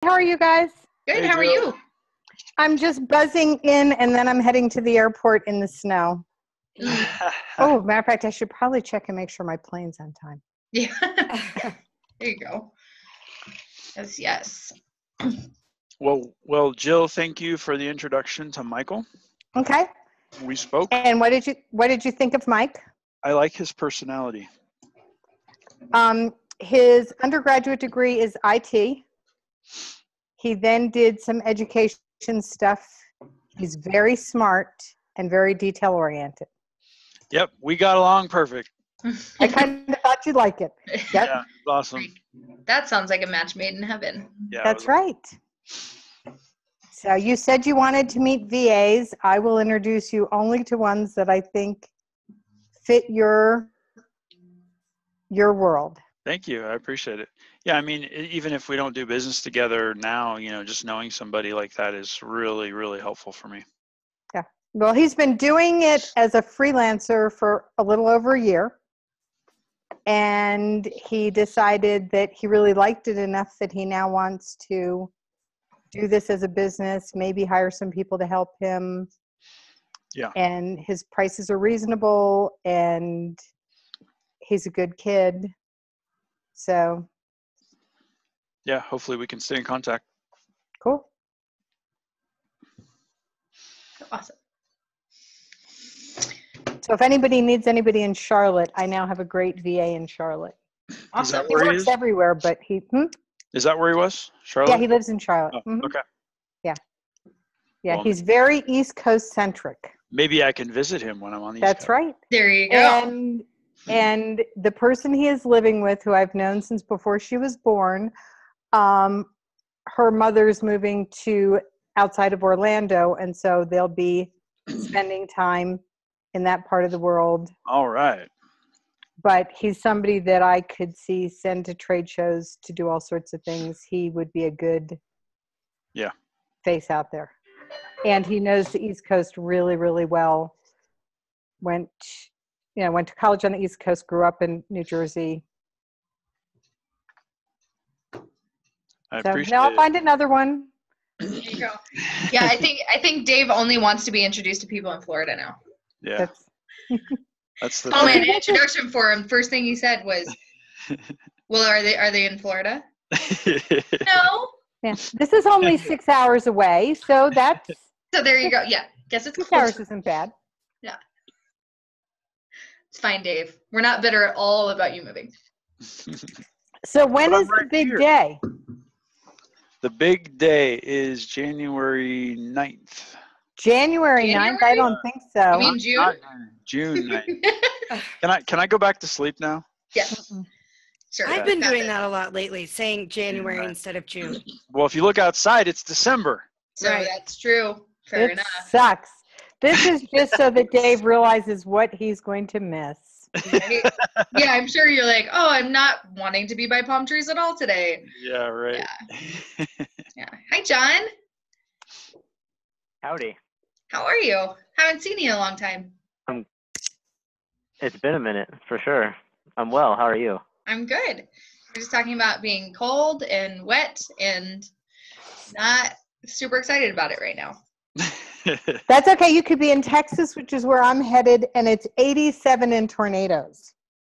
How are you guys? Good. Hey, How are Jill. you? I'm just buzzing in, and then I'm heading to the airport in the snow. Oh, matter of fact, I should probably check and make sure my plane's on time. Yeah. There you go. Yes. Well, Jill, thank you for the introduction to Michael. Okay. We spoke. And what did you think of Mike? I like his personality. His undergraduate degree is IT. He then did some education stuff. He's very smart and very detail oriented. Yep, we got along perfect. I kind of thought you'd like it. Yep. Yeah, awesome. That sounds like a match made in heaven. Yeah, That's right. So you said you wanted to meet VAs. I will introduce you only to ones that I think fit your world. Thank you. I appreciate it. Yeah, I mean, even if we don't do business together now, just knowing somebody like that is really, really helpful for me. Yeah. Well, he's been doing it as a freelancer for a little over a year. And he decided that he really liked it enough that he now wants to do this as a business, maybe hire some people to help him. Yeah. And his prices are reasonable, and he's a good kid. So. Yeah, hopefully we can stay in contact. Cool. Awesome. So if anybody needs anybody in Charlotte, I now have a great VA in Charlotte. Awesome. He works everywhere, but Is that where he was? Charlotte? Yeah, he lives in Charlotte. Oh, Mhm. Okay. Yeah, Well, he's very East Coast centric. Maybe I can visit him when I'm on the East That's Coast. right. There you go. And the person he is living with, who I've known since before she was born, her mother's moving to outside of Orlando, and so they'll be spending time in that part of the world. All right. But he's somebody that I could see send to trade shows to do all sorts of things. He would be a good face out there. And he knows the East Coast really, really well. Went to college on the East Coast, grew up in New Jersey. I appreciate now I'll it. find another one. There you go. Yeah, I think Dave only wants to be introduced to people in Florida now. Yeah. That's the Oh man, thing. an introduction for him. First thing he said was, "Well, are they in Florida?" No. Yeah, this is only 6 hours away, so that's. So there you go. Yeah, guess it's 6 hours isn't bad. Yeah, it's fine, Dave. We're not bitter at all about you moving. So when is the big day? The big day is January 9th. January 9th? I don't think so. You mean June? Not June 9th. Can I go back to sleep now? Yeah. Sure. I've been doing that a lot lately, saying January instead of June. Well, if you look outside, it's December. So Right. that's true. Fair It enough. sucks. This is just so that Dave realizes what he's going to miss. Right? Yeah, I'm sure you're like, oh, I'm not wanting to be by palm trees at all today. Yeah, right. Yeah. Hi, John. Howdy. How are you? Haven't seen you in a long time. It's been a minute, for sure. I'm well. How are you? I'm good. We're just talking about being cold and wet and not super excited about it right now. That's okay. You could be in Texas, which is where I'm headed, and it's 87 in tornadoes.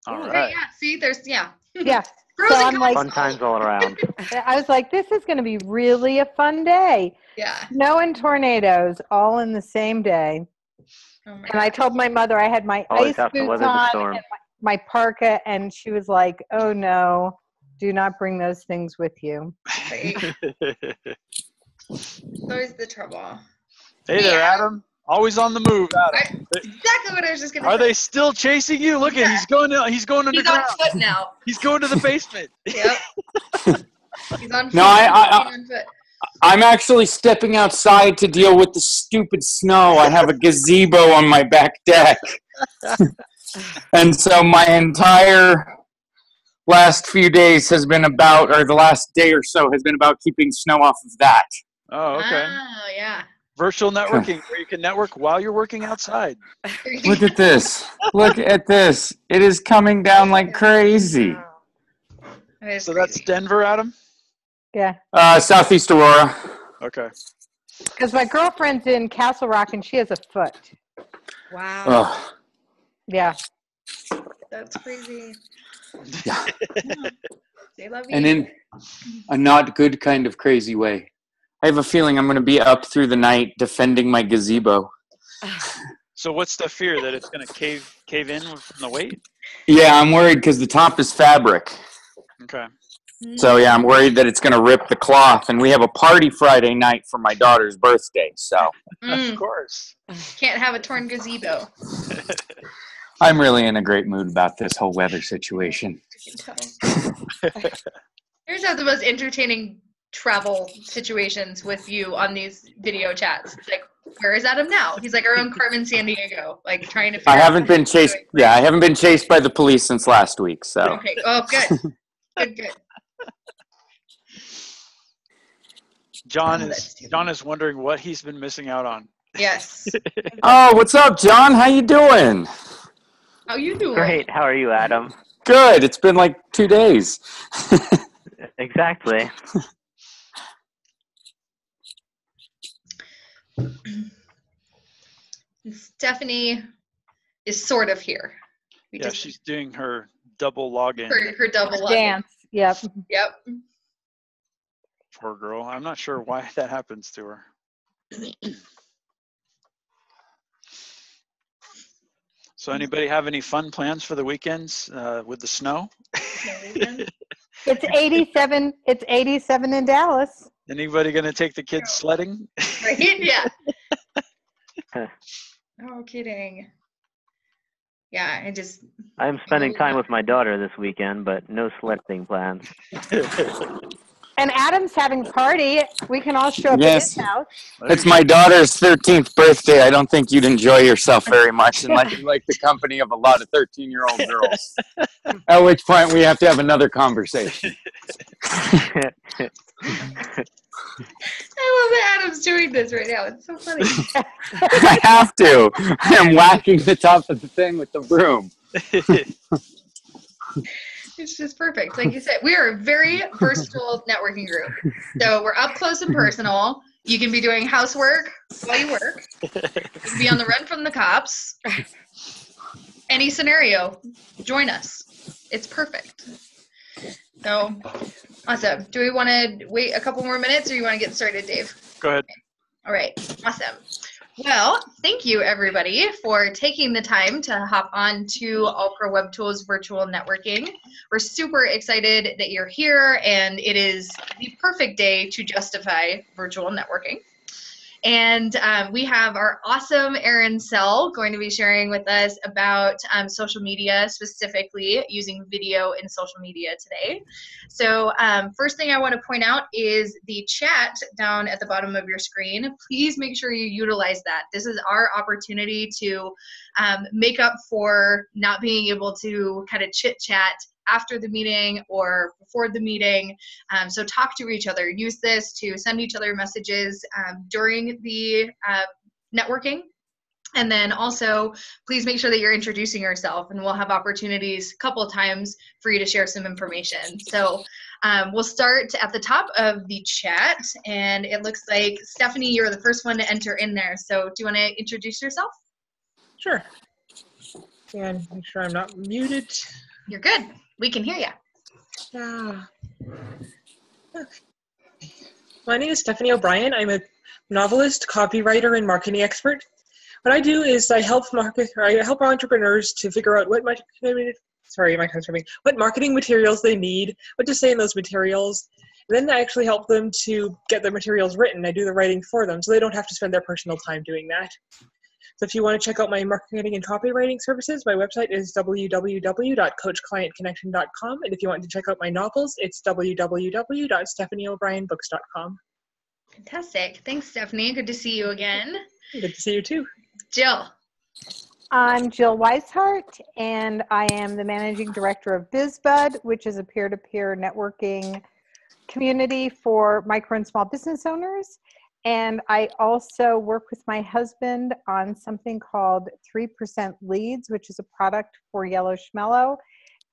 All Okay, right. yeah. See, there's, yeah. Yeah. Pros So and I'm like, Fun times all around. I was like, this is going to be really a fun day. Yeah. Snow and tornadoes all in the same day. Oh my And I told my mother I had my Always ice have to boots weather the on storm. and my parka, and she was like, oh no, do not bring those things with you. God. It's always the trouble. Hey there, Adam. Always on the move, Adam. Exactly what I was just going to say. Are they still chasing you? Look at he's going He's underground. on foot now. He's going to the basement. Yep. He's on foot. No, On foot. I'm actually stepping outside to deal with the stupid snow. I have a gazebo on my back deck. And so my entire last few days has been about, or the last day or so has been about keeping snow off of that. Oh, okay. Oh, yeah. Virtual networking, where you can network while you're working outside. Look at this. Look at this. It is coming down like crazy. That is So that's crazy. Denver, Adam? Yeah. Southeast Aurora. Okay. Because my girlfriend's in Castle Rock and she has a foot. Wow. Oh, Yeah. That's crazy. yeah. They love you. And in a not good kind of crazy way. I have a feeling I'm going to be up through the night defending my gazebo. So what's the fear, that it's going to cave in from the weight? Yeah, I'm worried because the top is fabric. Okay. So yeah, I'm worried that it's going to rip the cloth. And we have a party Friday night for my daughter's birthday. So Of course. Can't have a torn gazebo. I'm really in a great mood about this whole weather situation. You can tell. Here's how the most entertaining travel situations with you on these video chats. It's like, where is Adam now? He's like our own Carmen Sandiego, like trying to figure I out haven't been chased. Yeah, I haven't been chased by the police since last week. So okay. Oh, good. Good. John is wondering what he's been missing out on. Yes. Oh, what's up, John? How you doing? How you doing? Great. How are you, Adam? Good. It's been like 2 days. Exactly. Stephanie is sort of here. She's doing her double login. Her double Dance. Yep. Yep. Poor girl. I'm not sure why that happens to her. So anybody have any fun plans for the weekends with the snow? It's 87. It's 87 in Dallas. Anybody going to take the kids sledding? Right? Yeah. No kidding. Yeah, I'm spending time with my daughter this weekend, but no sledding plans. And Adam's having a party. We can all show up at his house. It's my daughter's 13th birthday. I don't think you'd enjoy yourself very much unless you like the company of a lot of 13-year-old girls. At which point we have to have another conversation. I love that Adam's doing this right now. It's so funny. I have to. I am whacking the top of the thing with the broom. It's just perfect. Like you said, we are a very versatile networking group. So we're up close and personal. You can be doing housework while you work. You can be on the run from the cops. Any scenario, join us. It's perfect. So, awesome. Do we want to wait a couple more minutes or you want to get started, Dave? Go ahead. All right. Awesome. Well, thank you, everybody, for taking the time to hop on to AllPro Web Tools Virtual Networking. We're super excited that you're here, and it is the perfect day to justify virtual networking. And we have our awesome Erin going to be sharing with us about social media, specifically using video in social media today. So first thing I want to point out is the chat down at the bottom of your screen. Please make sure you utilize that. This is our opportunity to make up for not being able to kind of chit chat after the meeting or before the meeting. So talk to each other. Use this to send each other messages during the networking. And then also, please make sure that you're introducing yourself, and we'll have opportunities a couple of times for you to share some information. So we'll start at the top of the chat, and it looks like, Stephanie, you're the first one to enter in there. So do you want to introduce yourself? Sure. And make sure I'm not muted. You're good. We can hear you. Yeah. My name is Stephanie OBrien. I'm a novelist, copywriter, and marketing expert. What I do is I help entrepreneurs to figure out what marketing materials they need, what to say in those materials, and then I actually help them to get their materials written. I do the writing for them, so they don't have to spend their personal time doing that. So if you want to check out my marketing and copywriting services, my website is www.coachclientconnection.com. And if you want to check out my novels, it's www.stephanieobrienbooks.com. Fantastic. Thanks, Stephanie. Good to see you again. Good to see you too. Jill. I'm Jill Wisehart, and I am the managing director of BizBud, which is a peer-to-peer networking community for micro and small business owners. And I also work with my husband on something called 3% Leads, which is a product for Yellow Schmellow.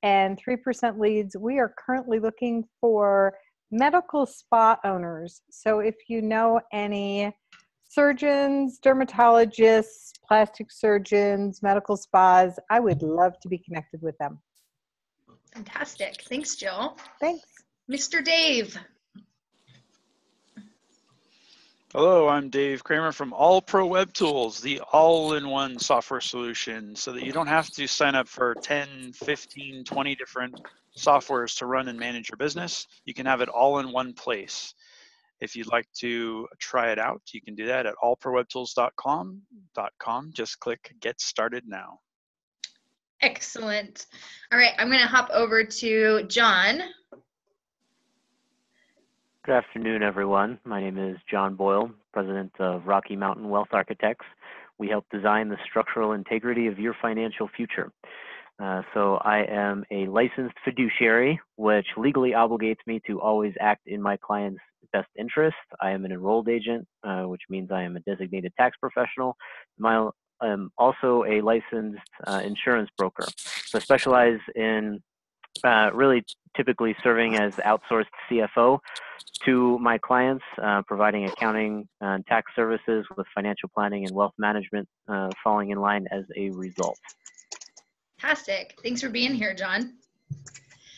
And 3% Leads, we are currently looking for medical spa owners. So if you know any surgeons, dermatologists, plastic surgeons, medical spas, I would love to be connected with them. Fantastic. Thanks, Jill. Thanks. Mr. Dave. Hello, I'm Dave Kramer from AllPro Web Tools, the all-in-one software solution so that you don't have to sign up for 10, 15, 20 different softwares to run and manage your business. You can have it all in one place. If you'd like to try it out, you can do that at allprowebtools.com. Just click Get Started Now. Excellent. All right, I'm going to hop over to John. Good afternoon, everyone. My name is John Boyle, president of Rocky Mountain Wealth Architects. We help design the structural integrity of your financial future. So I am a licensed fiduciary, which legally obligates me to always act in my client's best interest. I am an enrolled agent, which means I am a designated tax professional. I'm also a licensed insurance broker. So I specialize in really typically serving as outsourced CFO to my clients, providing accounting and tax services with financial planning and wealth management falling in line as a result. Fantastic. Thanks for being here, John.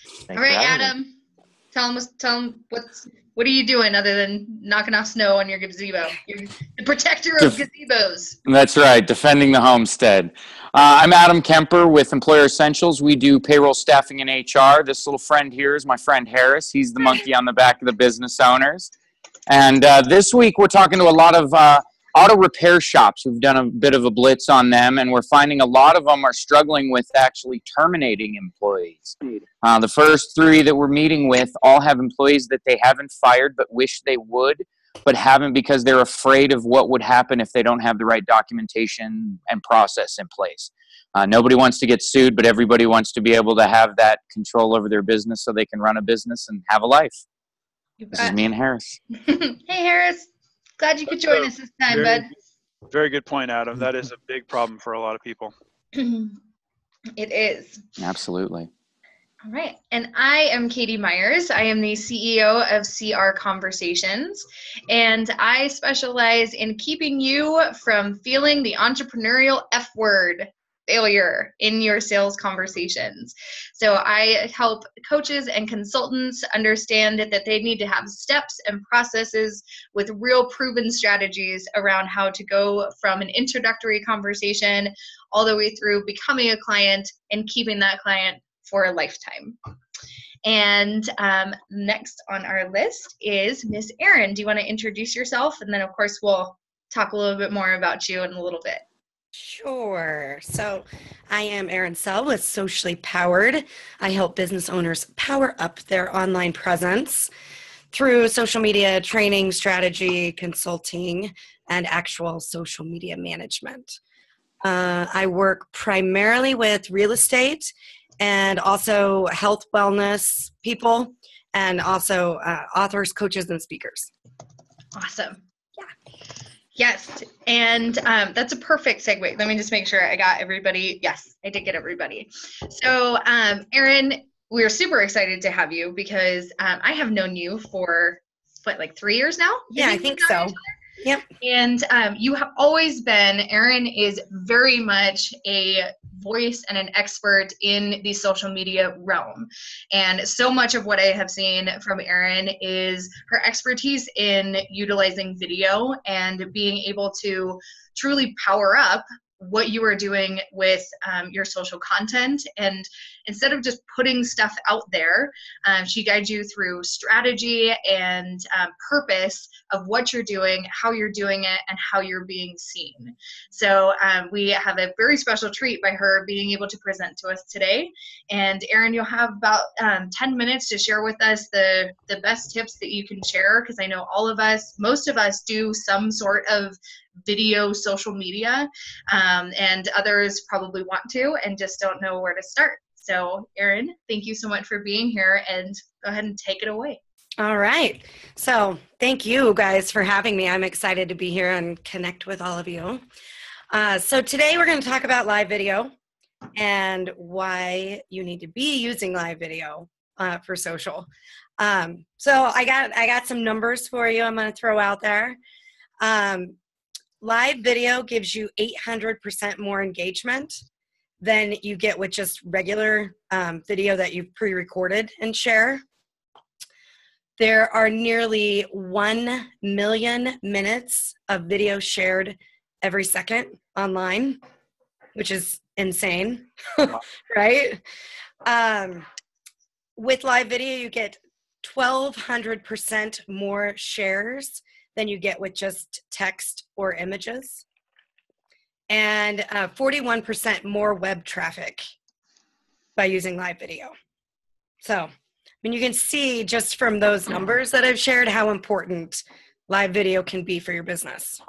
Thanks. All right, Adam. Tell him what are you doing other than knocking off snow on your gazebo? You're the protector of gazebos. That's right, defending the homestead. I'm Adam Kemper with Employer Essentials. We do payroll, staffing, and HR. This little friend here is my friend Harris. He's the monkey on the back of the business owners. And this week we're talking to a lot of auto repair shops. We've done a bit of a blitz on them, and we're finding a lot of them are struggling with actually terminating employees. The first three that we're meeting with all have employees that they haven't fired but wish they would, but haven't because they're afraid of what would happen if they don't have the right documentation and process in place. Nobody wants to get sued, but everybody wants to be able to have that control over their business so they can run a business and have a life. This is me and Harris. Hey, Harris. Glad you could join us this time, bud. Very good point, Adam. That is a big problem for a lot of people. It is. Absolutely. All right. And I am Katie Myers. I am the CEO of CR Conversations, and I specialize in keeping you from feeling the entrepreneurial F word, failure, in your sales conversations. So I help coaches and consultants understand that they need to have steps and processes with real proven strategies around how to go from an introductory conversation all the way through becoming a client and keeping that client for a lifetime. And next on our list is Miss Erin. Do you want to introduce yourself? And then, of course, we'll talk a little bit more about you in a little bit. Sure. So I am Erin Sell with Socially Powered. I help business owners power up their online presence through social media training, strategy, consulting, and actual social media management. I work primarily with real estate and also health, wellness people, and also authors, coaches, and speakers. Awesome. Yes, and that's a perfect segue. Let me just make sure I got everybody. Yes, I did get everybody. So, Erin, we're super excited to have you because I have known you for, like 3 years now? Yeah, I think so. Yep. And you have always been, Erin is very much a voice and an expert in the social media realm. And so much of what I have seen from Erin is her expertise in utilizing video and being able to truly power up what you are doing with your social content. And instead of just putting stuff out there, she guides you through strategy and purpose of what you're doing, how you're doing it, and how you're being seen. So we have a very special treat by her being able to present to us today. And Erin, you'll have about 10 minutes to share with us the best tips that you can share, because I know most of us do some sort of video social media, and others probably want to and just don't know where to start. So Erin, thank you so much for being here, and go ahead and take it away. All right. So thank you guys for having me. I'm excited to be here and connect with all of you. So today we're going to talk about live video and why you need to be using live video for social. So I got some numbers for you I'm going to throw out there. Live video gives you 800% more engagement than you get with just regular video that you've pre-recorded and share. There are nearly 1 million minutes of video shared every second online, which is insane, right? With live video, you get 1,200% more shares than you get with just text or images, and 41% more web traffic by using live video. So, I mean, you can see just from those numbers that I've shared how important live video can be for your business.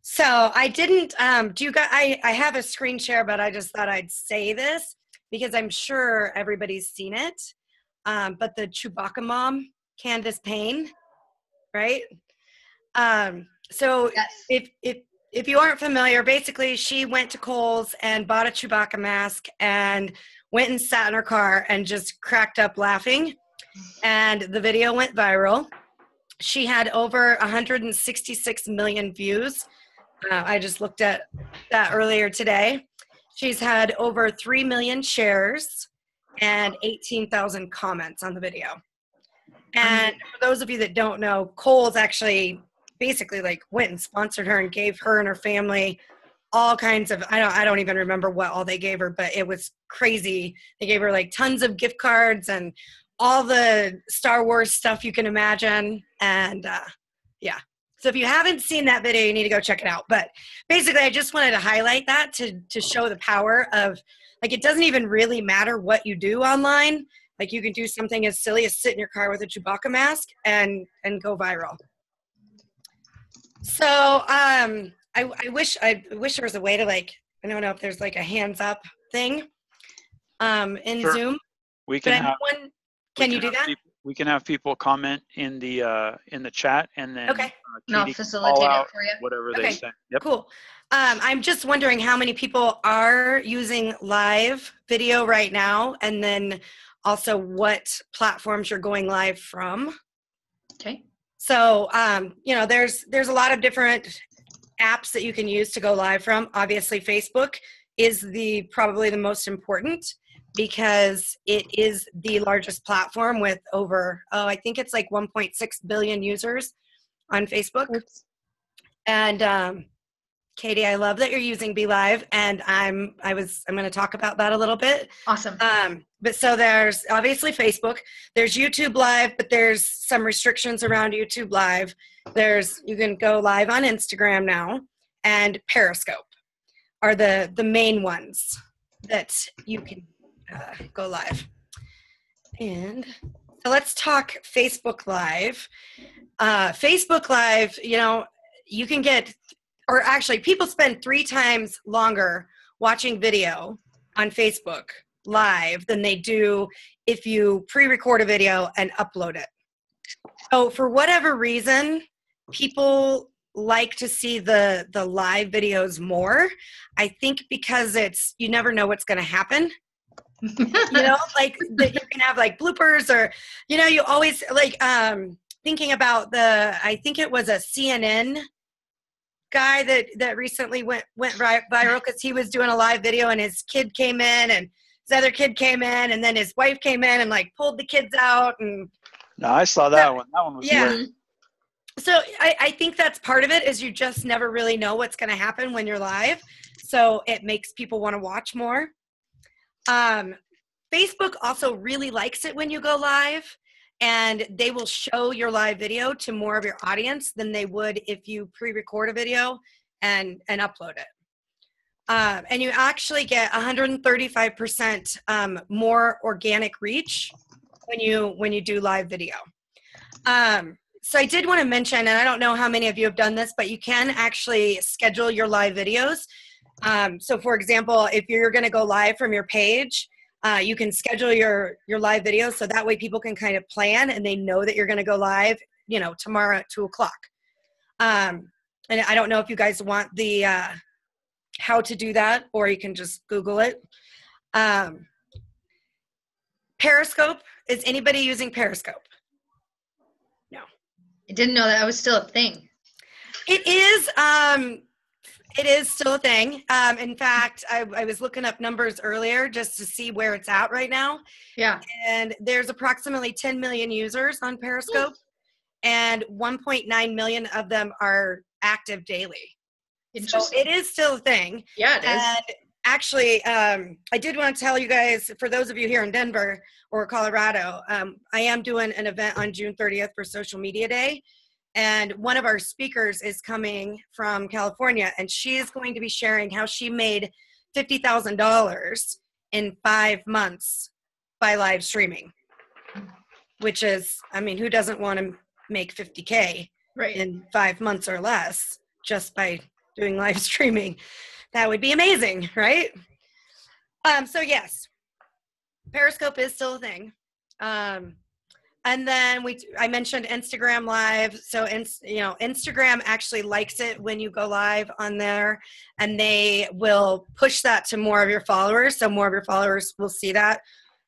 So I didn't, I have a screen share, but I just thought I'd say this because I'm sure everybody's seen it. But the Chewbacca mom, Candace Payne, right? So yes. If you aren't familiar, basically she went to Kohl's and bought a Chewbacca mask and went and sat in her car and just cracked up laughing. And the video went viral. She had over 166 million views. I just looked at that earlier today. She's had over 3 million shares and 18,000 comments on the video. And for those of you that don't know, Kohl's actually basically like went and sponsored her and gave her and her family all kinds of, I don't even remember what all they gave her, but it was crazy. They gave her like tons of gift cards and all the Star Wars stuff you can imagine. And yeah. So if you haven't seen that video, you need to go check it out. But basically, I just wanted to highlight that to show the power of, like, it doesn't even really matter what you do online. Like, you can do something as silly as sit in your car with a Chewbacca mask and go viral. So I wish there was a way to, like, I don't know if there's like a hands up thing in sure. Zoom. We can have. Can you do that? We can have people comment in the chat, and then okay. I'll facilitate it for you. Whatever they say. Yep. Cool. I'm just wondering how many people are using live video right now, and then also what platforms you're going live from. Okay. So you know, there's a lot of different apps that you can use to go live from. Obviously, Facebook is probably the most important, because it is the largest platform with over, I think it's like 1.6 billion users on Facebook. Oops. And Katie, I love that you're using Be.Live, and I'm going to talk about that a little bit. Awesome. But so there's obviously Facebook, there's YouTube Live, but there's some restrictions around YouTube Live. You can go live on Instagram now, and Periscope are the main ones that you can go live. And so let's talk Facebook Live. Facebook Live, you know, you can get, or actually people spend 3 times longer watching video on Facebook Live than they do if you pre-record a video and upload it. So for whatever reason, people like to see the live videos more. I think because you never know what's going to happen. You know, like that you can have like bloopers, or, you know, you always like thinking about I think it was a CNN guy that recently went viral because he was doing a live video and his kid came in and his other kid came in and then his wife came in and like pulled the kids out. And no, I saw that one. That one was great. So I think that's part of it, is you just never really know what's going to happen when you're live. So it makes people want to watch more. Facebook also really likes it when you go live, and they will show your live video to more of your audience than they would if you pre-record a video and upload it. And you actually get 135% more organic reach when you do live video. So I did want to mention, and I don't know how many of you have done this, but you can actually schedule your live videos. So for example, if you're going to go live from your page, you can schedule your live videos, so that way people can kind of plan and they know that you're going to go live, you know, tomorrow at 2:00. And I don't know if you guys want the how to do that, or you can just Google it. Periscope. Is anybody using Periscope? No. I didn't know that was still a thing. It is. It is still a thing. In fact, I was looking up numbers earlier just to see where it's at right now. Yeah. And there's approximately 10 million users on Periscope, and 1.9 million of them are active daily. So it is still a thing. Yeah, it is. And actually, I did want to tell you guys, for those of you here in Denver or Colorado, I am doing an event on June 30th for Social Media Day. And one of our speakers is coming from California, and she is going to be sharing how she made $50,000 in 5 months by live streaming, which is, I mean, who doesn't want to make 50K in 5 months or less just by doing live streaming? That would be amazing, right? So yes, Periscope is still a thing. And then I mentioned Instagram Live. So, Instagram actually likes it when you go live on there, and they will push that to more of your followers. So more of your followers will see that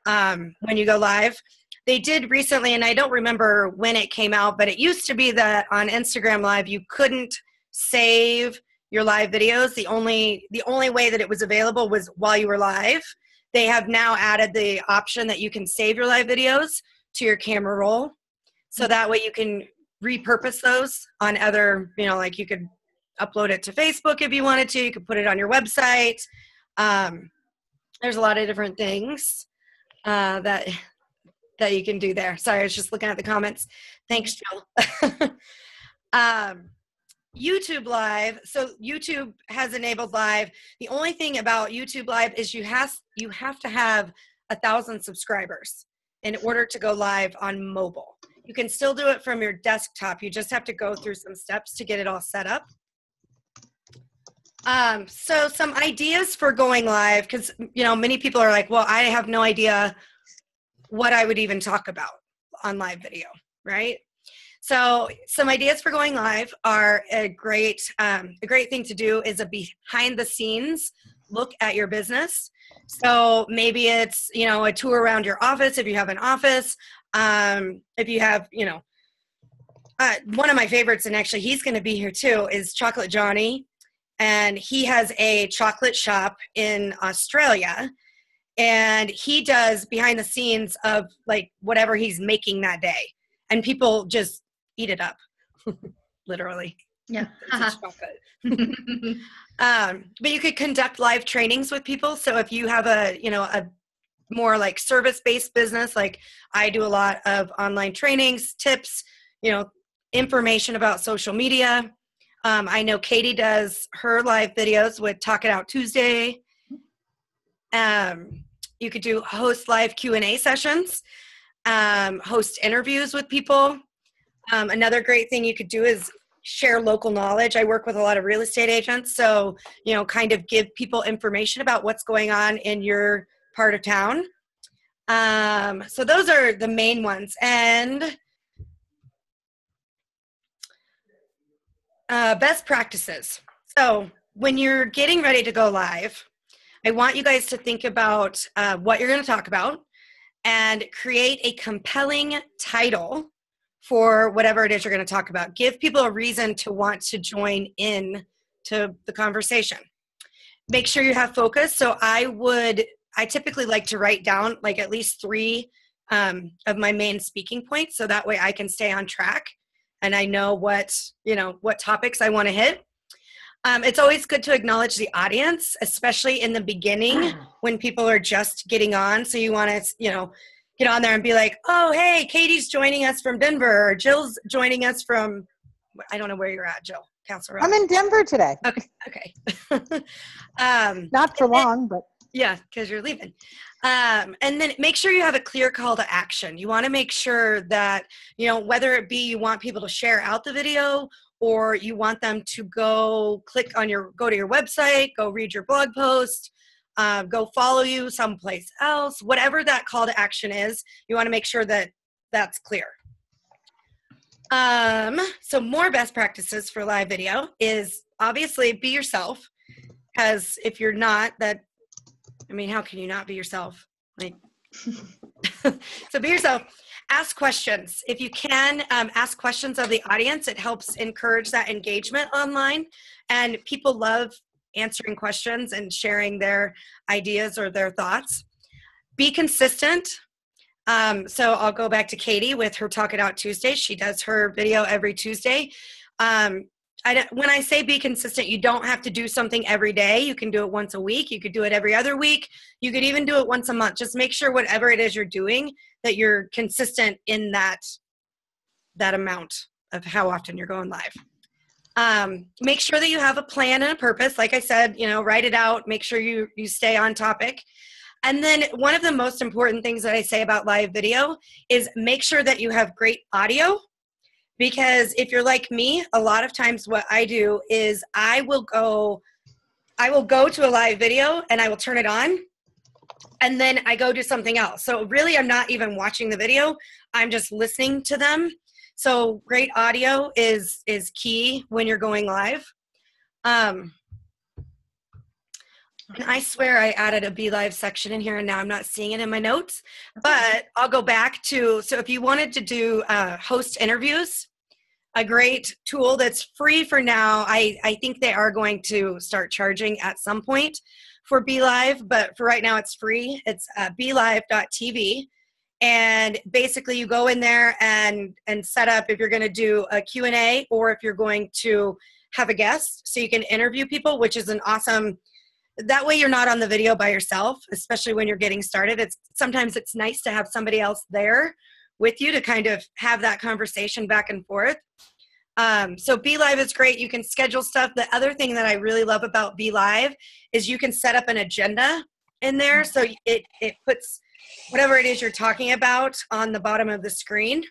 when you go live. They did recently, and I don't remember when it came out, but it used to be that on Instagram Live, you couldn't save your live videos. The only way that it was available was while you were live. They have now added the option that you can save your live videos to your camera roll. So that way you can repurpose those on other, like you could upload it to Facebook if you wanted to. You could put it on your website. There's a lot of different things that you can do there. Sorry, I was just looking at the comments. Thanks, Jill. YouTube Live. So YouTube has enabled live. The only thing about YouTube Live is you have to have 1,000 subscribers in order to go live on mobile. You can still do it from your desktop. You just have to go through some steps to get it all set up. So some ideas for going live, because many people are like, well, I have no idea what I would even talk about on live video, right? So some ideas for going live are a great thing to do is a behind the scenes look at your business. So maybe it's, a tour around your office if you have an office. If you have, one of my favorites, and actually he's going to be here too, is Chocolate Johnny. And he has a chocolate shop in Australia. And he does behind the scenes of like whatever he's making that day. And people just eat it up, literally. Yeah. But you could conduct live trainings with people. So if you have a more like service-based business, like I do a lot of online trainings, tips, information about social media. I know Katie does her live videos with Talk It Out Tuesday. You could host live Q&A sessions, host interviews with people. Another great thing you could do is share local knowledge. I work with a lot of real estate agents, so kind of give people information about what's going on in your part of town. So those are the main ones. And best practices. So when you're getting ready to go live, I want you guys to think about what you're going to talk about and create a compelling title for whatever it is you're going to talk about. Give people a reason to want to join in to the conversation. Make sure you have focus. So I typically like to write down like at least 3 of my main speaking points. So that way I can stay on track and I know what topics I want to hit. It's always good to acknowledge the audience, especially in the beginning when people are just getting on. So you want to, get on there and be like, oh, hey, Katie's joining us from Denver, or Jill's joining us from, I don't know where you're at, Jill. Castle Rock. I'm in Denver today. Okay. Not for long, but. Yeah, because you're leaving. And then make sure you have a clear call to action. You want to make sure that, whether it be you want people to share out the video or you want them to go to your website, go read your blog post, go follow you someplace else, whatever that call to action is, you want to make sure that that's clear. So more best practices for live video is obviously be yourself, because if you're not, how can you not be yourself? Like, So be yourself. Ask questions. If you can, ask questions of the audience. It helps encourage that engagement online. And people love answering questions and sharing their ideas or their thoughts. Be consistent. So I'll go back to Katie with her Talk It Out Tuesday. She does her video every Tuesday. When I say be consistent, you don't have to do something every day. You can do it once a week. You could do it every other week. You could even do it once a month. Just make sure whatever it is you're doing, that you're consistent in that amount of how often you're going live. Make sure that you have a plan and a purpose. Like I said, write it out. Make sure you stay on topic. And then one of the most important things that I say about live video is make sure that you have great audio. Because if you're like me, a lot of times what I do is I will go to a live video and I will turn it on and then I go do something else. So really I'm not even watching the video. I'm just listening to them. So great audio is key when you're going live. And I swear I added a Be.Live section in here and now I'm not seeing it in my notes, but I'll go back to, so if you wanted to do host interviews, a great tool that's free for now. I think they are going to start charging at some point for Be.Live, but for right now it's free. It's BeLive.tv. And basically you go in there and set up if you're going to do a Q&A or if you're going to have a guest so you can interview people, which is an awesome. That way you're not on the video by yourself, especially when you're getting started. Sometimes it's nice to have somebody else there with you to kind of have that conversation back and forth. So Be.Live is great. You can schedule stuff. The other thing that I really love about Be.Live is you can set up an agenda in there. So it puts whatever it is you're talking about on the bottom of the screen.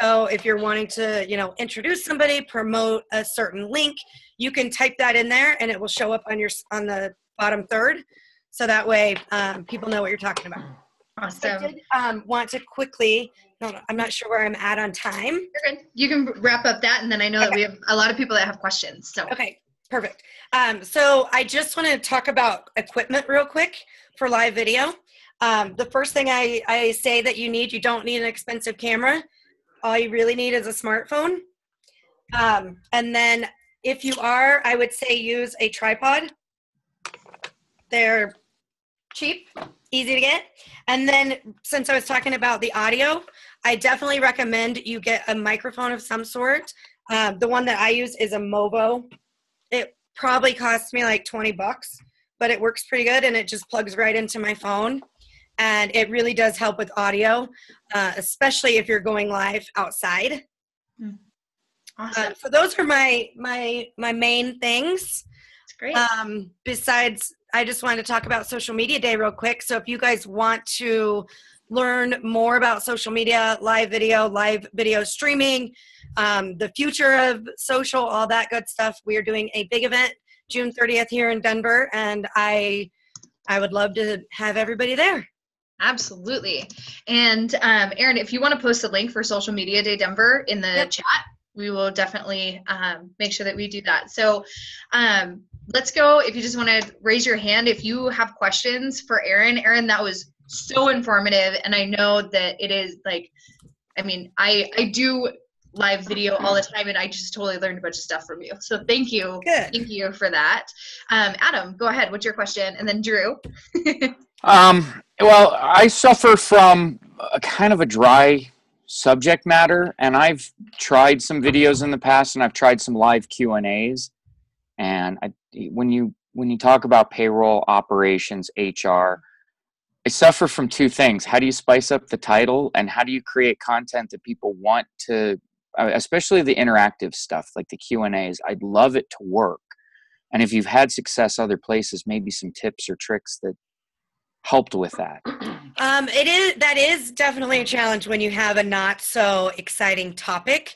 So if you're wanting to, introduce somebody, promote a certain link, you can type that in there and it will show up on the bottom third. So that way people know what you're talking about. Awesome. I did want to quickly, I'm not sure where I'm at on time. You're good. You can wrap up that and then I know that we have a lot of people that have questions. So okay, perfect. So I just want to talk about equipment real quick for live video. The first thing I say that you don't need an expensive camera. All you really need is a smartphone. And then if you are, I would say use a tripod. They're cheap, easy to get. And then since I was talking about the audio, I definitely recommend you get a microphone of some sort. The one that I use is a Movo. It probably costs me like $20, but it works pretty good and it just plugs right into my phone. And it really does help with audio, especially if you're going live outside. Awesome. So those are my main things. That's great. Besides, I just wanted to talk about Social Media Day real quick. So if you guys want to learn more about social media, live video streaming, the future of social, all that good stuff, we are doing a big event June 30th here in Denver, and I would love to have everybody there. Absolutely. And Erin, if you want to post a link for Social Media Day Denver in the chat, we will definitely make sure that we do that. So let's go. If you just want to raise your hand, if you have questions for Erin. Erin, that was so informative. And I know that it is I do live video all the time and I just totally learned a bunch of stuff from you. So thank you. Good. Thank you for that. Adam, go ahead. What's your question? And then Drew. Well, I suffer from a kind of a dry subject matter, and I've tried some videos in the past, and I've tried some live Q&As. And when you talk about payroll, operations, HR, I suffer from two things. How do you spice up the title, and how do you create content that people want to, especially the interactive stuff like the Q&As? I'd love it to work. And if you've had success other places, maybe some tips or tricks that helped with that. That is definitely a challenge when you have a not so exciting topic.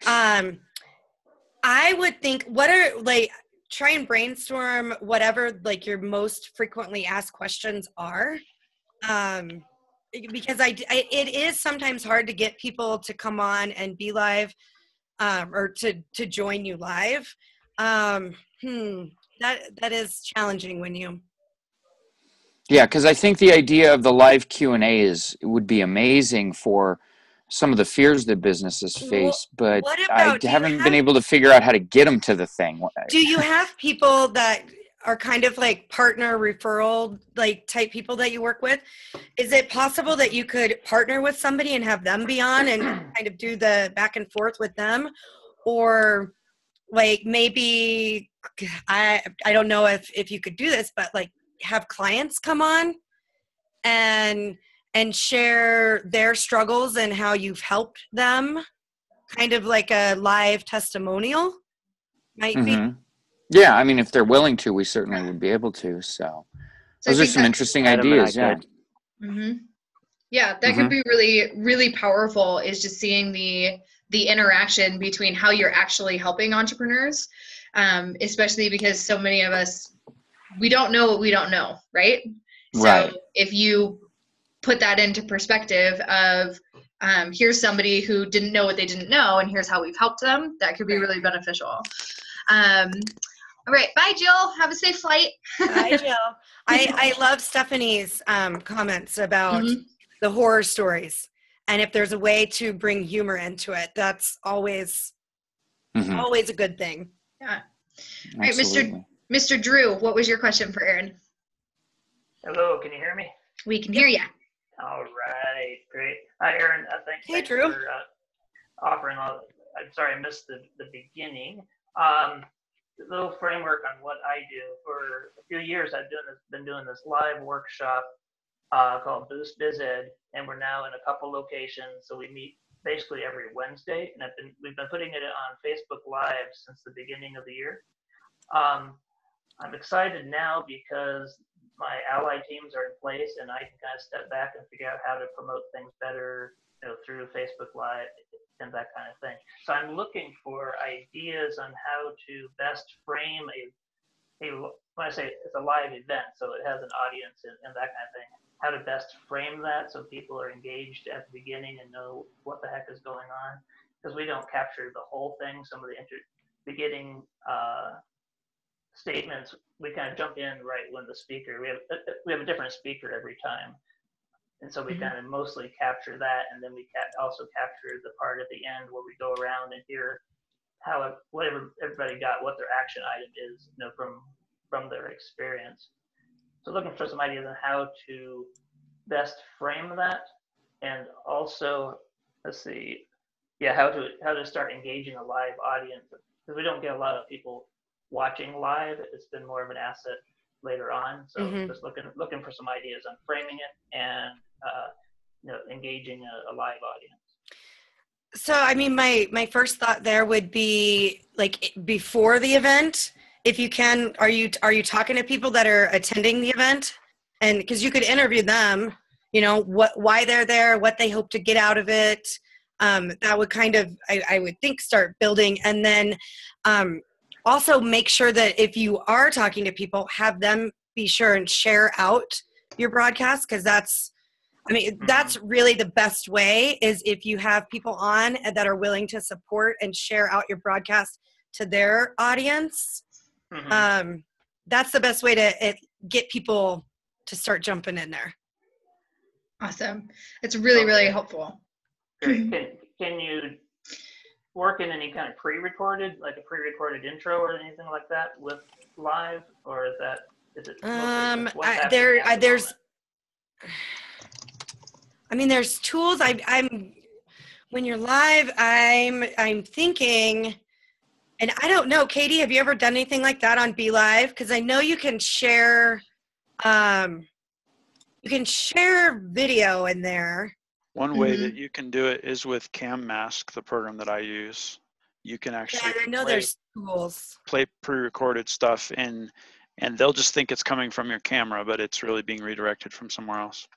I would think try and brainstorm whatever your most frequently asked questions are. Because it is sometimes hard to get people to come on and be live, or to join you live. That is challenging when you. Yeah, because I think the idea of the live Q&A would be amazing for some of the fears that businesses face, but I haven't been able to figure out how to get them to the thing. Do you have people that are kind of like partner referral, like type people that you work with? Is it possible that you could partner with somebody and have them be on and kind of do the back and forth with them? Or like maybe, I don't know if you could do this, but like have clients come on and share their struggles and how you've helped them, kind of like a live testimonial might be. Yeah, I mean, if they're willing to, we certainly would be able to. So those are some interesting ideas. Yeah. Yeah, that could be really, really powerful, is just seeing the interaction between how you're actually helping entrepreneurs, especially because so many of us, we don't know what we don't know, right? So if you put that into perspective of here's somebody who didn't know what they didn't know, and here's how we've helped them, that could be really beneficial. All right, bye, Jill. Have a safe flight. Bye, Jill. I love Stephanie's comments about the horror stories, and if there's a way to bring humor into it, that's always always a good thing. Yeah. All right, Mr. Drew, what was your question for Erin? Hello, can you hear me? We can hear you. All right, great. Hi, Erin. Thanks Drew. for offering all. I'm sorry, I missed the beginning. A little framework on what I do. For a few years, I've been doing this live workshop called Boost Biz Ed, and we're now in a couple locations. So we meet basically every Wednesday, and we've been putting it on Facebook Live since the beginning of the year. I'm excited now because my ally teams are in place, and I can kind of step back and figure out how to promote things better, through Facebook Live and that kind of thing. So I'm looking for ideas on how to best frame when I say it's a live event, so it has an audience and that kind of thing, how to best frame that so people are engaged at the beginning and know what the heck is going on, because we don't capture the whole thing. Some of the beginning statements, we kind of jump in right when the speaker, we have a different speaker every time. And so we kind of mostly capture that, and then we also capture the part at the end where we go around and hear whatever everybody got, what their action item is, from their experience. So looking for some ideas on how to best frame that, and also how to start engaging a live audience, because we don't get a lot of people watching live. It's been more of an asset later on. So just looking for some ideas on framing it and engaging a live audience. So, I mean, my first thought there would be like before the event, if you can, are you talking to people that are attending the event? And because you could interview them, why they're there, what they hope to get out of it. That would kind of, I would think, start building. And then also make sure that if you are talking to people, have them be sure and share out your broadcast, because that's really the best way, is if you have people on that are willing to support and share out your broadcast to their audience. That's the best way to get people to start jumping in there. Awesome. It's really, really helpful. Great. Can you work in any kind of pre-recorded intro or anything like that with live, or is it there's tools. When you're live, I'm thinking, and I don't know, Katie, have you ever done anything like that on Be.Live? Because I know you can share video in there. One way that you can do it is with Cam Mask, the program that I use. You can actually there's tools. Play pre-recorded stuff, and they'll just think it's coming from your camera, but it's really being redirected from somewhere else.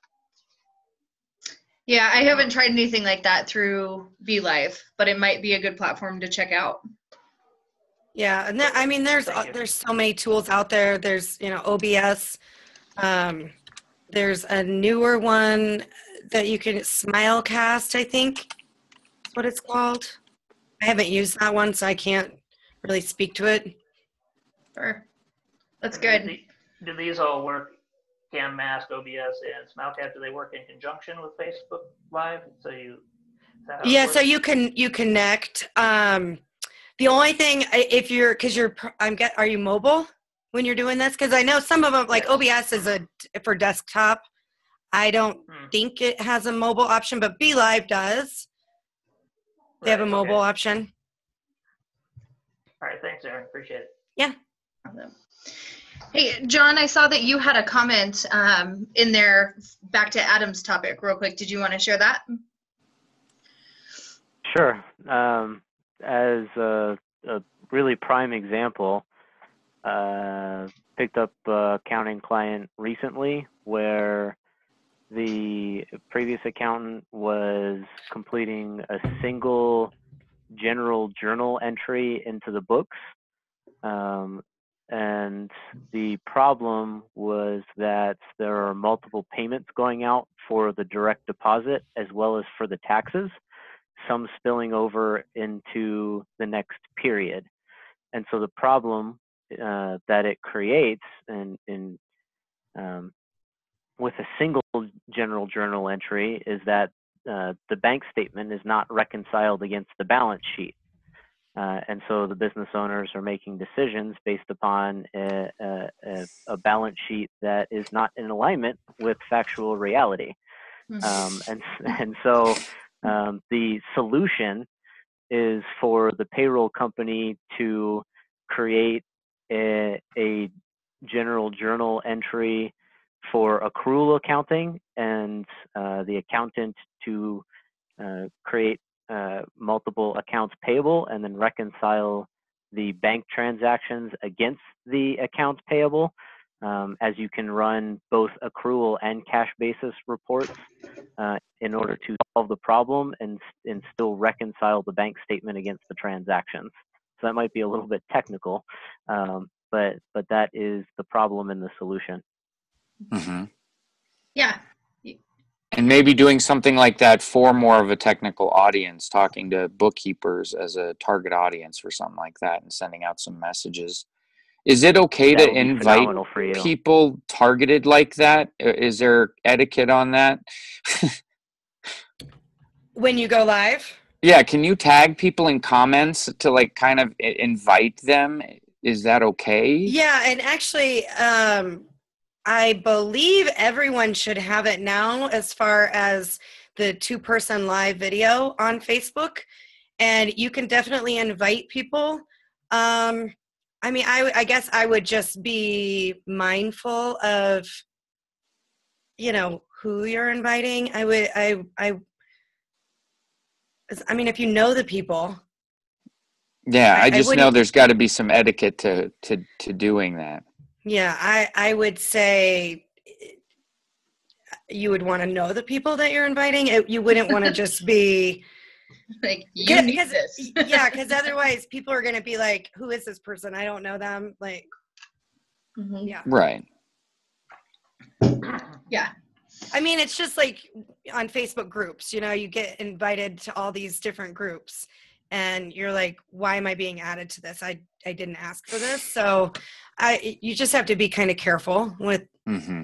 Yeah, I haven't tried anything like that through Be.Live, but it might be a good platform to check out. Yeah, and there's so many tools out there. There's OBS. There's a newer one that you can, Smilecast, I think is what it's called. I haven't used that one, so I can't really speak to it. Sure. That's good. Do these all work? Cam, Mask, OBS, and Smilecat, do they work in conjunction with Facebook Live? So yeah, so you connect. The only thing, if you're, are you mobile when you're doing this? Because I know some of them, like OBS is for desktop. I don't think it has a mobile option, but Be.Live does. They have a mobile option. All right, thanks, Erin. Appreciate it. Yeah. Hey, John, I saw that you had a comment in there back to Adam's topic real quick. Did you want to share that? Sure. As a really prime example, picked up an accounting client recently where the previous accountant was completing a single general journal entry into the books. And the problem was that there are multiple payments going out for the direct deposit as well as for the taxes, some spilling over into the next period. And so the problem that it creates with a single general journal entry is that the bank statement is not reconciled against the balance sheet. And so the business owners are making decisions based upon a balance sheet that is not in alignment with factual reality. And so the solution is for the payroll company to create a general journal entry for accrual accounting, and the accountant to create multiple accounts payable and then reconcile the bank transactions against the accounts payable, as you can run both accrual and cash basis reports in order to solve the problem and still reconcile the bank statement against the transactions. So that might be a little bit technical, but that is the problem and the solution. Mm-hmm. Yeah. And maybe doing something like that for more of a technical audience, talking to bookkeepers as a target audience or something like that, and sending out some messages. Is it okay to invite people targeted like that? Is there etiquette on that? When you go live? Yeah, can you tag people in comments to like kind of invite them? Is that okay? Yeah, and actually, I believe everyone should have it now as far as the 2-person live video on Facebook. And you can definitely invite people. I mean, I guess I would just be mindful of, who you're inviting. I mean, if you know the people. Yeah, I just know there's got to be some etiquette to doing that. Yeah, I would say you would want to know the people that you're inviting. You wouldn't want to just be like, you need this. Yeah, because otherwise people are going to be like, who is this person? I don't know them. Like, yeah. Right. Yeah. I mean, it's just like on Facebook groups, you get invited to all these different groups and you're like, why am I being added to this? I didn't ask for this. So you just have to be kind of careful with. Mm-hmm.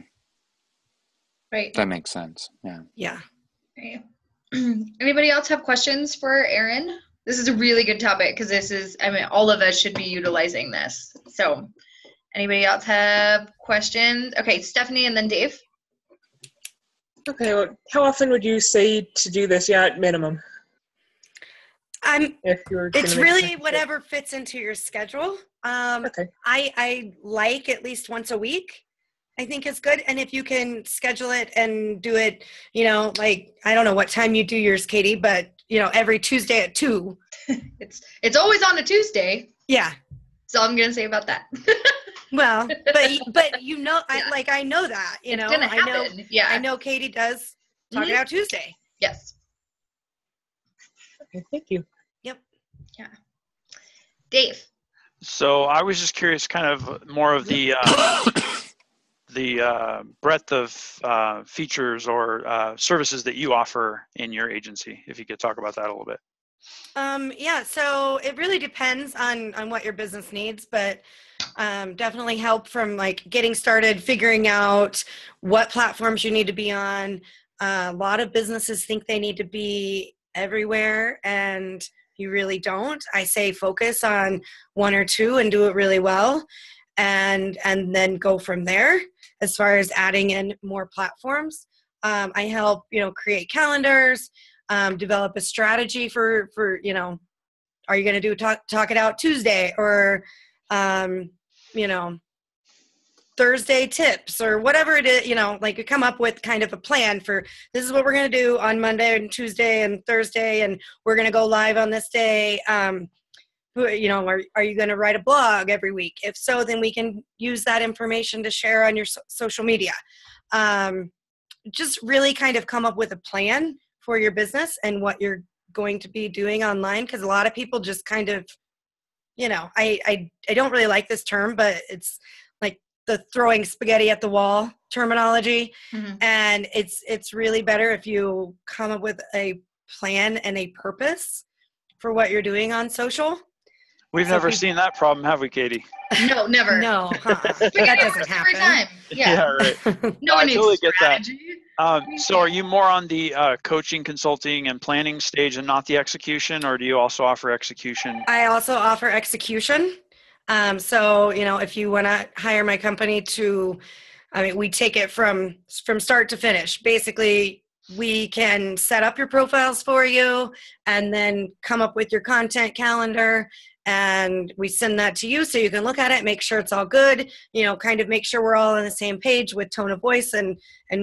Right. That makes sense. Yeah. Yeah. Okay. Anybody else have questions for Erin? This is a really good topic because all of us should be utilizing this. So anybody else have questions? Okay, Stephanie and then Dave. Okay, well, how often would you say to do this? Yeah, at minimum. It's really whatever fits into your schedule. Okay. I like at least once a week. I think is good. And if you can schedule it and do it, like, I don't know what time you do yours, Katie, but every Tuesday at 2. It's always on a Tuesday. Yeah. That's all I'm gonna say about that. Well, but yeah. I know that, it's gonna happen. I know Katie does Talk It Out Tuesday. Yes. Okay, thank you. Yep. Yeah. Dave. So I was just curious, kind of more of the breadth of features or services that you offer in your agency, if you could talk about that a little bit. Yeah, so it really depends on what your business needs, but Definitely help from like getting started, figuring out what platforms you need to be on. A lot of businesses think they need to be everywhere, and you really don't. I say focus on one or two and do it really well, and then go from there. As far as adding in more platforms, I help create calendars, develop a strategy for are you going to do talk it out Tuesday or Thursday tips or whatever it is, like you come up with kind of a plan for this is what we're going to do on Monday and Tuesday and Thursday, and we're going to go live on this day. Are you going to write a blog every week? If so, then we can use that information to share on your social media. Just really kind of come up with a plan for your business and what you're going to be doing online, because a lot of people just kind of, I don't really like this term, but it's like the throwing spaghetti at the wall terminology. Mm-hmm. And it's really better if you come up with a plan and a purpose for what you're doing on social. We've never seen that problem, have we, Katie? No, never. No, that doesn't happen. Every time. Yeah, right. No one needs totally strategy. Get that. So are you more on the coaching, consulting, and planning stage and not the execution, or do you also offer execution? I also offer execution. So, if you want to hire my company we take it from start to finish. Basically, we can set up your profiles for you and then come up with your content calendar, and we send that to you so you can look at it, make sure it's all good, kind of make sure we're all on the same page with tone of voice and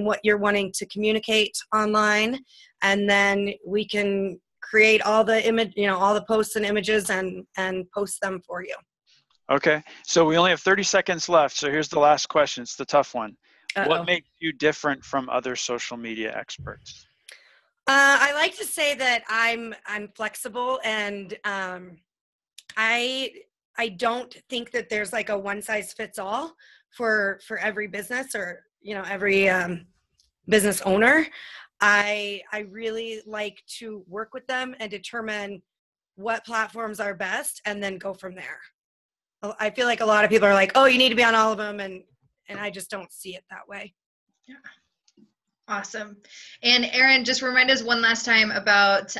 what you're wanting to communicate online. And then we can create all the all the posts and images and post them for you. Okay. So we only have 30 seconds left. So here's the last question. It's the tough one. Uh-oh. What makes you different from other social media experts? I like to say that I'm flexible, and I don't think that there's like a one size fits all for every business or every business owner. I really like to work with them and determine what platforms are best and then go from there. I feel like a lot of people are like, oh, you need to be on all of them, and I just don't see it that way. Yeah. Awesome. And Erin, just remind us one last time about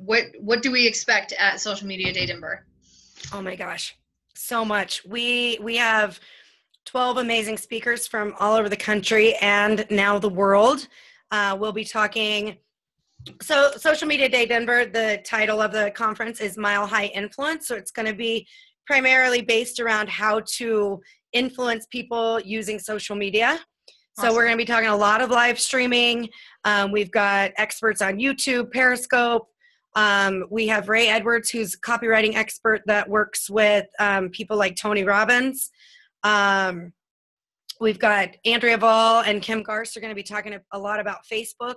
what do we expect at Social Media Day Denver? Oh my gosh, so much. We have 12 amazing speakers from all over the country and now the world. We'll be talking. So Social Media Day Denver, the title of the conference is Mile High Influence. So it's going to be primarily based around how to influence people using social media. So We're going to be talking a lot of live streaming. We've got experts on YouTube, Periscope. We have Ray Edwards, who's a copywriting expert that works with people like Tony Robbins. We've got Andrea Ball and Kim Garst are going to be talking a lot about Facebook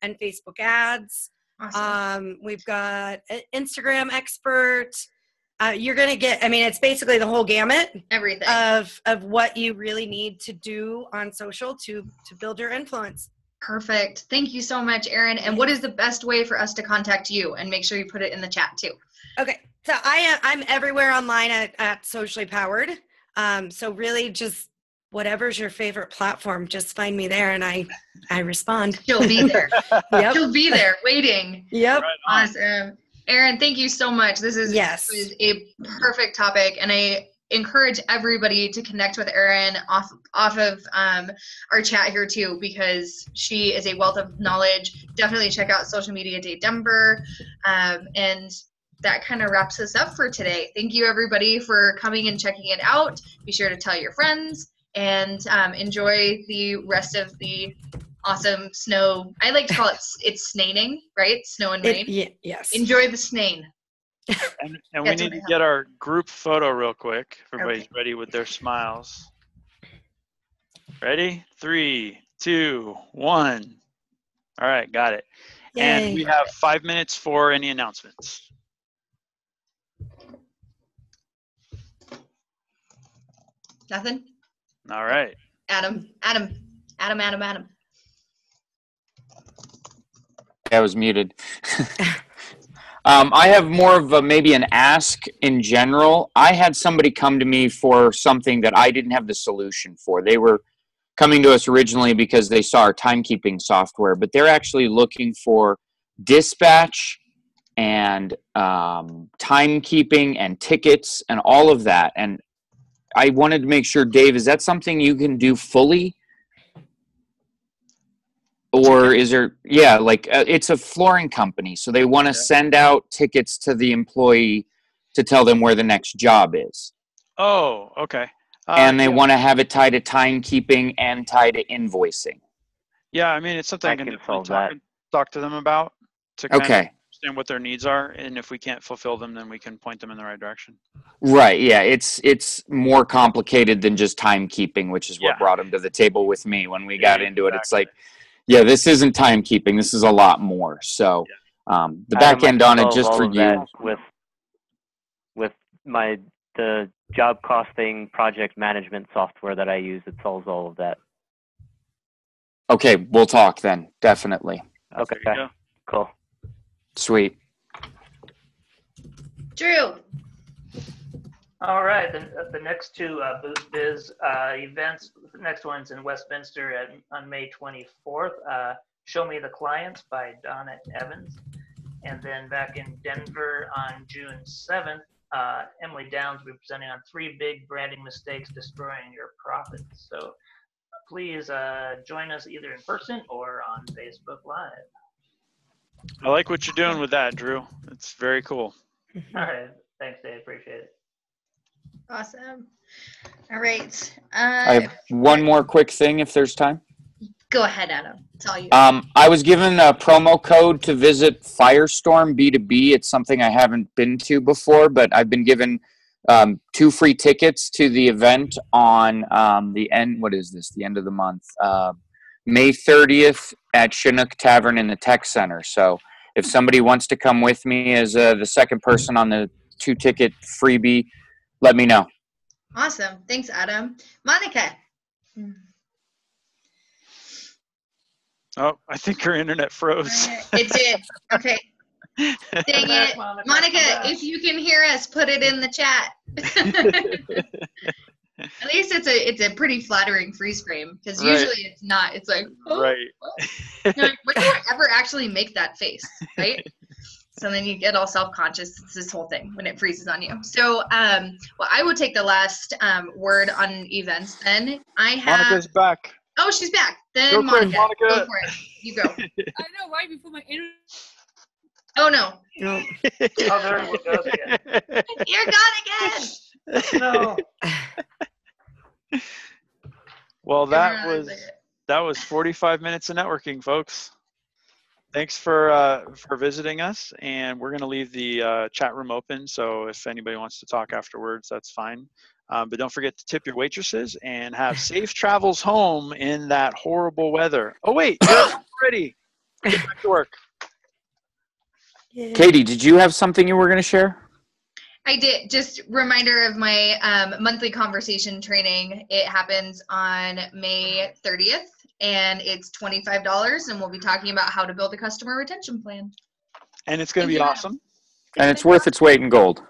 and Facebook ads. Awesome. We've got an Instagram expert. You're going to get, it's basically the whole gamut. Everything. Of what you really need to do on social to build your influence. Perfect. Thank you so much, Erin. And what is the best way for us to contact you? And make sure you put it in the chat too. Okay. So I'm everywhere online at Socially Powered. So really just whatever's your favorite platform, just find me there and I respond. She'll be there. Yep. She'll be there waiting. Yep. Right Awesome. Erin, thank you so much. This is a perfect topic, and I encourage everybody to connect with Erin off of our chat here too, because she is a wealth of knowledge. Definitely check out Social Media Day Denver, and that kind of wraps us up for today. Thank you everybody for coming and checking it out. Be sure to tell your friends and enjoy the rest of the awesome snow. I like to call it's snaining, right? Snow and rain. Yes. Enjoy the snain. And we need to get our group photo real quick. Everybody's ready with their smiles. Ready? 3, 2, 1. All right, got it. Yay. And we have 5 minutes for any announcements. Nothing? All right. Adam. I was muted. I have more of maybe an ask in general. I had somebody come to me for something that I didn't have the solution for. They were coming to us originally because they saw our timekeeping software, but they're actually looking for dispatch and timekeeping and tickets and all of that. And I wanted to make sure, Dave, is that something you can do fully? Or is there, it's a flooring company, so they want to send out tickets to the employee to tell them where the next job is. Oh, okay. And they want to have it tied to timekeeping and tied to invoicing. Yeah, I mean, it's something I can definitely talk to them about to kind of understand what their needs are, and if we can't fulfill them, then we can point them in the right direction. Right, yeah, it's more complicated than just timekeeping, which is what brought them to the table with me when we got into it. It's like, yeah, this isn't timekeeping. This is a lot more. So the back end on it, just for you. With the job costing project management software that I use, it solves all of that. Okay, we'll talk then. Definitely. Okay, cool. Sweet. Drew. All right, the next two Booth Biz events. The next one's in Westminster on May 24th. Show Me the Clients by Donna Evans. And then back in Denver on June 7th, Emily Downs will be presenting on 3 big branding mistakes destroying your profits. So please join us either in person or on Facebook Live. I like what you're doing with that, Drew. It's very cool. All right. Thanks, Dave. Appreciate it. Awesome. All right. I have one more quick thing if there's time. Go ahead, Adam. It's all you. I was given a promo code to visit Firestorm B2B. It's something I haven't been to before, but I've been given 2 free tickets to the event on the end of the month. May 30th at Chinook Tavern in the Tech Center. So if somebody wants to come with me as the second person on the 2-ticket freebie, let me know. Awesome. Thanks, Adam. Monica. Oh, I think her internet froze. It did. Okay. Dang it. Monica, if you can hear us, put it in the chat. At least it's a pretty flattering freeze frame, because usually it's not. It's like, oh, right. You're like, when do I ever actually make that face, right? So then you get all self-conscious. It's this whole thing when it freezes on you. So, well, I will take the last word on events. Then I have. Monica's back. Oh, she's back. Then Monica, go for it. You go. I know, right before my internet. Oh no. Oh, there it goes again. You're gone again. No. Well, that was 45 minutes of networking, folks. Thanks for visiting us, and we're going to leave the chat room open. So if anybody wants to talk afterwards, that's fine. But don't forget to tip your waitresses and have safe travels home in that horrible weather. Oh wait, you're ready. Get back to work. Yeah. Katie, did you have something you were going to share? I did. Just reminder of my monthly conversation training. It happens on May 30th, and it's $25, and we'll be talking about how to build a customer retention plan. And it's going to be awesome. And it's worth its weight in gold.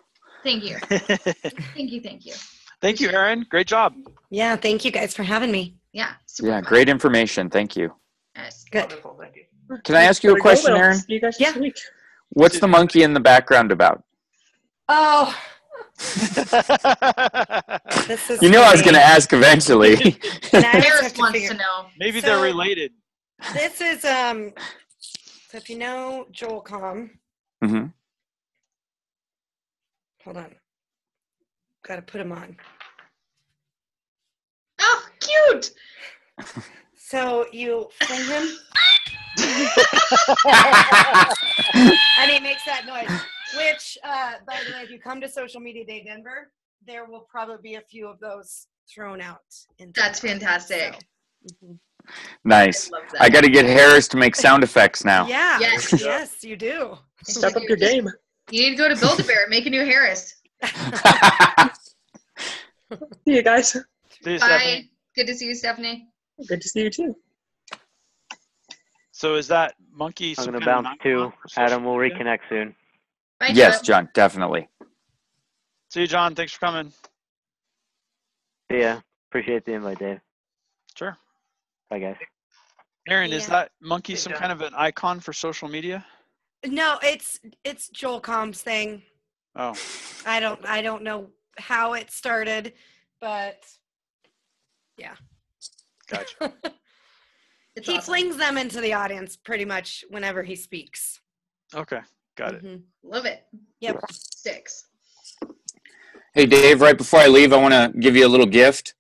Thank you. Thank you. Thank you, Erin. Great job. Yeah, thank you guys for having me. Yeah, super fun. Great information. Thank you. Yes. Good. Wonderful, thank you. Can I ask you a question, Erin? Yeah. What's the monkey in the background about? Oh. This is I was going to ask eventually. Harris wants to know. Maybe they're related. This is so if you know Joel Com. Mm-hmm. Hold on. Got to put him on. Oh, cute. So you fling him. And he makes that noise. Which, by the way, if you come to Social Media Day Denver, there will probably be a few of those thrown out. That's fantastic. So, Nice. I got to get Harris to make sound effects now. Yeah. Yes, you do. Step up your game. You need to go to Build-A-Bear and make a new Harris. See you guys. See you, Bye. Stephanie. Good to see you, Stephanie. Good to see you too. So is that monkey? I'm going to bounce too. Adam, we'll reconnect soon. Bye, Yes, John, definitely. See you, John. Thanks for coming. Yeah, appreciate the invite, Dave. Sure. Bye, guys. Erin, Yeah. is that monkey some kind of an icon for social media? No, it's Joel Combs' thing. Oh. I don't know how it started, but yeah. Gotcha. He flings them into the audience pretty much whenever he speaks. Okay, got it. Love it. Yep. 6. Hey, Dave, right before I leave, I want to give you a little gift.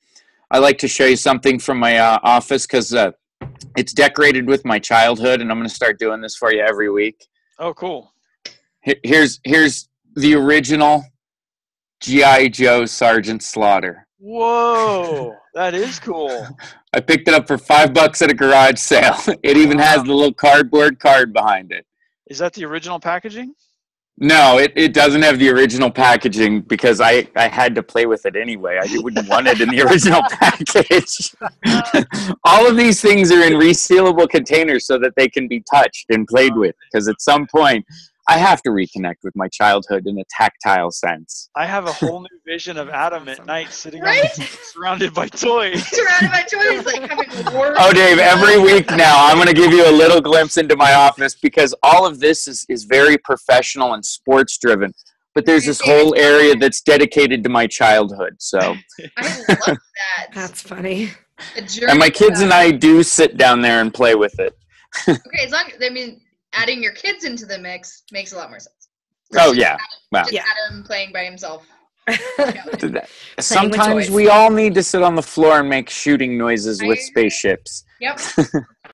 I like to show you something from my office because it's decorated with my childhood, and I'm going to start doing this for you every week. Oh, cool. Here's the original G.I. Joe Sergeant Slaughter. Whoa, that is cool. I picked it up for $5 at a garage sale. It even has the little cardboard card behind it. Is that the original packaging? No, it doesn't have the original packaging because I had to play with it anyway. I wouldn't want it in the original package. All of these things are in resealable containers so that they can be touched and played with, because at some point I have to reconnect with my childhood in a tactile sense. I have a whole new vision of Adam at night sitting on the, surrounded by toys. Surrounded by toys, like having a war. Oh, Dave, every week now I'm going to give you a little glimpse into my office because all of this is very professional and sports driven. But there's this whole area that's dedicated to my childhood. So I love that. That's funny. And my kids and I do sit down there and play with it. Okay, as long as, I mean, adding your kids into the mix makes a lot more sense. Oh, yeah. Well, just Adam playing by himself. Sometimes we all need to sit on the floor and make shooting noises with spaceships. Yep.